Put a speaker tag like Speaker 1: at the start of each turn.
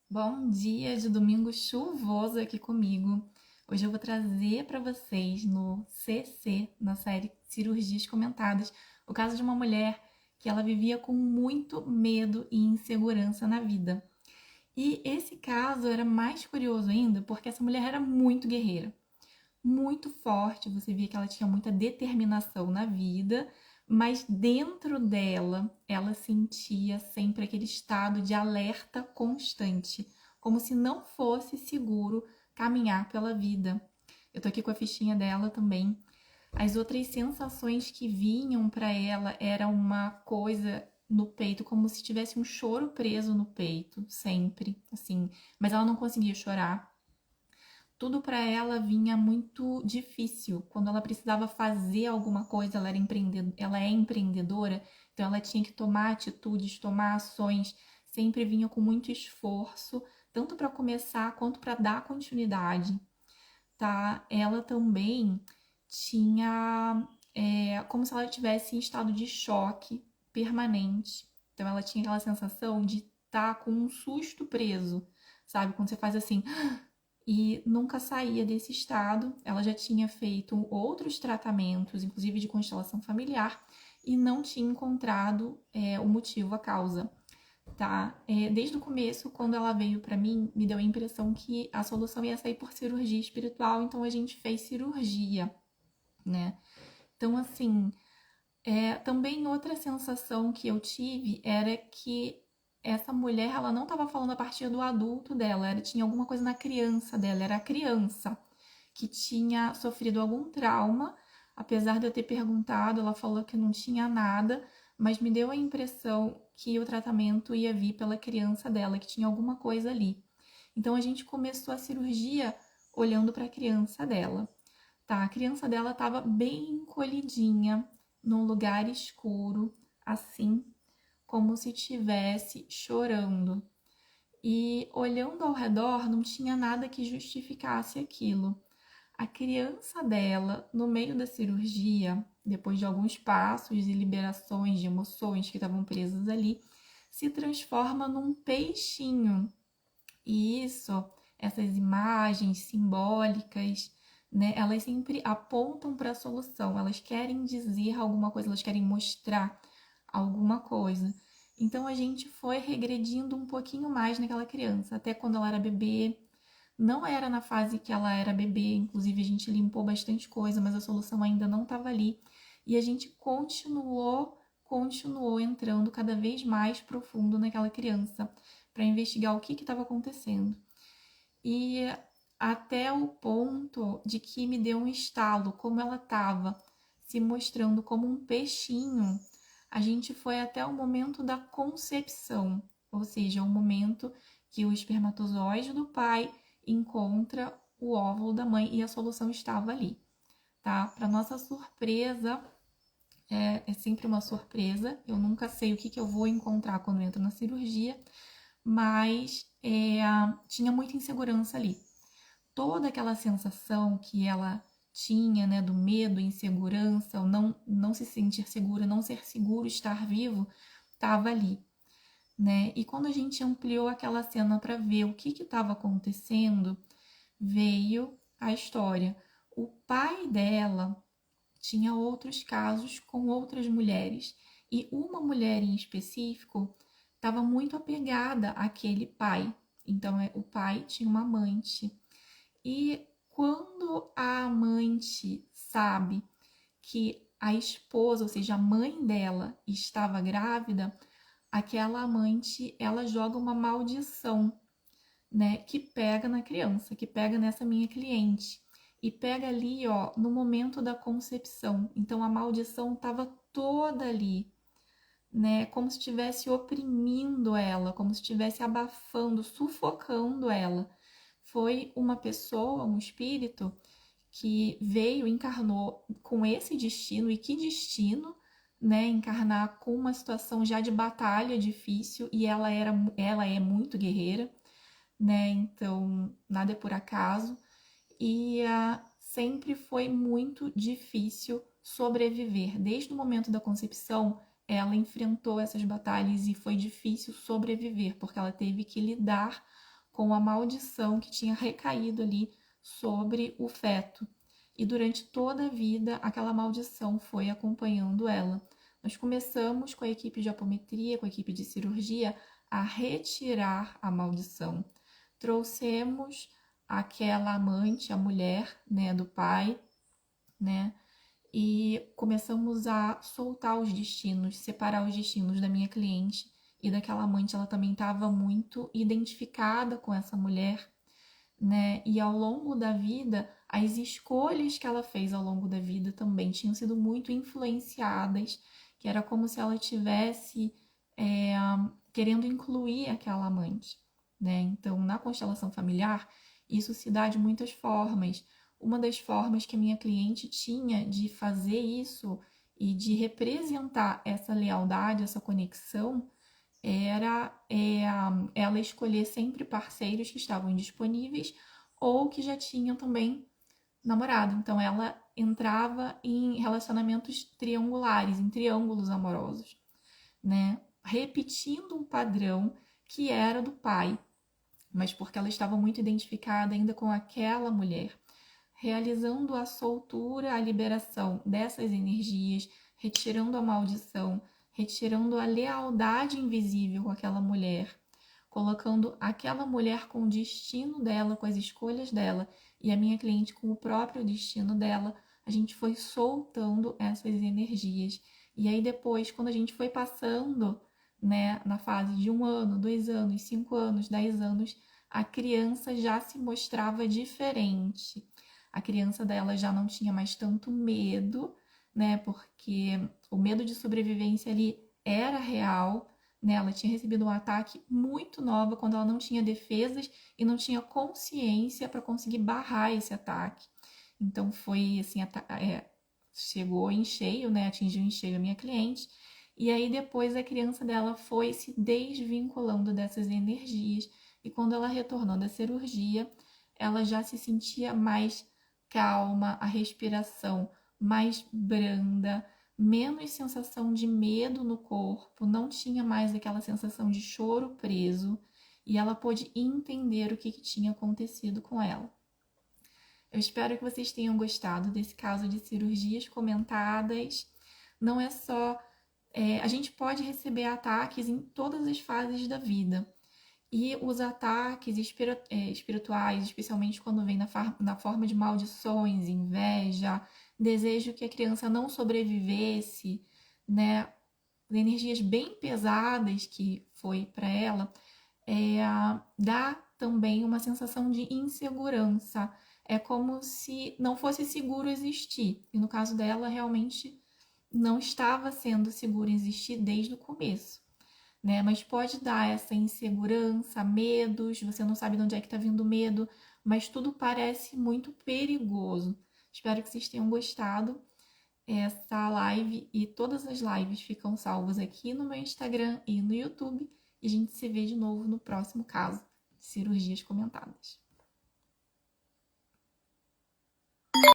Speaker 1: Bom dia de domingo chuvoso aqui comigo. Hoje eu vou trazer para vocês no CC, na série Cirurgias Comentadas, o caso de uma mulher que ela vivia com muito medo e insegurança na vida. E esse caso era mais curioso ainda porque essa mulher era muito guerreira, muito forte, você via que ela tinha muita determinação na vida, mas dentro dela, ela sentia sempre aquele estado de alerta constante, como se não fosse seguro caminhar pela vida. Eu tô aqui com a fichinha dela também. As outras sensações que vinham para ela era uma coisa no peito, como se tivesse um choro preso no peito, sempre, assim, mas ela não conseguia chorar. Tudo para ela vinha muito difícil. Quando ela precisava fazer alguma coisa, ela é empreendedora, então ela tinha que tomar atitudes, tomar ações, sempre vinha com muito esforço, tanto para começar quanto para dar continuidade, tá? Ela também tinha como se ela estivesse em estado de choque permanente. Então ela tinha aquela sensação de estar com um susto preso, sabe? Quando você faz assim, e nunca saía desse estado. Ela já tinha feito outros tratamentos, inclusive de constelação familiar, e não tinha encontrado o motivo, a causa. Tá? Desde o começo, quando ela veio para mim, me deu a impressão que a solução ia sair por cirurgia espiritual, então a gente fez cirurgia, né? Então, assim, também outra sensação que eu tive era que essa mulher, ela não estava falando a partir do adulto dela, tinha alguma coisa na criança dela, era a criança que tinha sofrido algum trauma. Apesar de eu ter perguntado, ela falou que não tinha nada, mas me deu a impressão que o tratamento ia vir pela criança dela, que tinha alguma coisa ali. Então a gente começou a cirurgia olhando para a criança dela. Tá, a criança dela estava bem encolhidinha, num lugar escuro, assim, como se estivesse chorando. E olhando ao redor, não tinha nada que justificasse aquilo. A criança dela, no meio da cirurgia, depois de alguns passos e liberações de emoções que estavam presas ali, se transforma num peixinho. E essas imagens simbólicas, né, elas sempre apontam para a solução, elas querem dizer alguma coisa, elas querem mostrar alguma coisa. Então a gente foi regredindo um pouquinho mais naquela criança, até quando ela era bebê. Não era na fase que ela era bebê, inclusive a gente limpou bastante coisa, mas a solução ainda não estava ali. E a gente continuou entrando cada vez mais profundo naquela criança para investigar o que estava acontecendo. E até o ponto de que me deu um estalo, como ela estava se mostrando como um peixinho, a gente foi até o momento da concepção, ou seja, o momento que o espermatozoide do pai encontra o óvulo da mãe e a solução estava ali, tá? Para nossa surpresa, é sempre uma surpresa. Eu nunca sei o que eu vou encontrar quando entro na cirurgia, mas tinha muita insegurança ali. Toda aquela sensação que ela tinha, né, do medo, insegurança, ou não se sentir segura, não ser seguro estar vivo, estava ali, né? E quando a gente ampliou aquela cena para ver o que estava acontecendo, veio a história. O pai dela tinha outros casos com outras mulheres e uma mulher em específico estava muito apegada àquele pai. Então, o pai tinha uma amante. E quando a amante sabe que a esposa, ou seja, a mãe dela, estava grávida, aquela amante, ela joga uma maldição, né, que pega na criança, que pega nessa minha cliente e pega ali, ó, no momento da concepção. Então a maldição estava toda ali, né, como se estivesse oprimindo ela, como se estivesse abafando, sufocando ela. Foi uma pessoa, um espírito que veio, encarnou com esse destino, e que destino, né, encarnar com uma situação já de batalha difícil, e ela é muito guerreira, né? Então, nada é por acaso. E sempre foi muito difícil sobreviver. Desde o momento da concepção, ela enfrentou essas batalhas e foi difícil sobreviver, porque ela teve que lidar com a maldição que tinha recaído ali sobre o feto. E durante toda a vida, aquela maldição foi acompanhando ela. Nós começamos com a equipe de apometria, com a equipe de cirurgia, a retirar a maldição. Trouxemos aquela amante, a mulher, né, do pai, né, e começamos a soltar os destinos, separar os destinos da minha cliente e daquela amante. Ela também estava muito identificada com essa mulher, né? E ao longo da vida, as escolhas que ela fez ao longo da vida também tinham sido muito influenciadas, que era como se ela tivesse querendo incluir aquela amante, né? Então, na constelação familiar, isso se dá de muitas formas. Uma das formas que a minha cliente tinha de fazer isso e de representar essa lealdade, essa conexão, era ela escolher sempre parceiros que estavam disponíveis ou que já tinham também namorado. Então ela entrava em relacionamentos triangulares, em triângulos amorosos, né? Repetindo um padrão que era do pai, mas porque ela estava muito identificada ainda com aquela mulher, realizando a soltura, a liberação dessas energias, retirando a maldição, retirando a lealdade invisível com aquela mulher, colocando aquela mulher com o destino dela, com as escolhas dela, e a minha cliente com o próprio destino dela. A gente foi soltando essas energias. E aí depois, quando a gente foi passando, né, na fase de 1 ano, 2 anos, 5 anos, 10 anos, a criança já se mostrava diferente. A criança dela já não tinha mais tanto medo, né? Porque o medo de sobrevivência ali era real, né? Ela tinha recebido um ataque muito nova quando ela não tinha defesas e não tinha consciência para conseguir barrar esse ataque. Então foi assim, chegou em cheio, né? Atingiu em cheio a minha cliente. E aí depois a criança dela foi se desvinculando dessas energias e quando ela retornou da cirurgia, ela já se sentia mais calma, a respiração mais branda, menos sensação de medo no corpo, não tinha mais aquela sensação de choro preso e ela pôde entender o que tinha acontecido com ela. Eu espero que vocês tenham gostado desse caso de cirurgias comentadas. Não é só. A gente pode receber ataques em todas as fases da vida. E os ataques espirituais, especialmente quando vem na forma de maldições, inveja, desejo que a criança não sobrevivesse, né? Energias bem pesadas que foi para ela, dá também uma sensação de insegurança. É como se não fosse seguro existir. E no caso dela, realmente não estava sendo seguro existir desde o começo. Né? Mas pode dar essa insegurança, medos, você não sabe de onde é que está vindo o medo, mas tudo parece muito perigoso. Espero que vocês tenham gostado. Essa live e todas as lives ficam salvas aqui no meu Instagram e no YouTube. E a gente se vê de novo no próximo caso, cirurgias comentadas.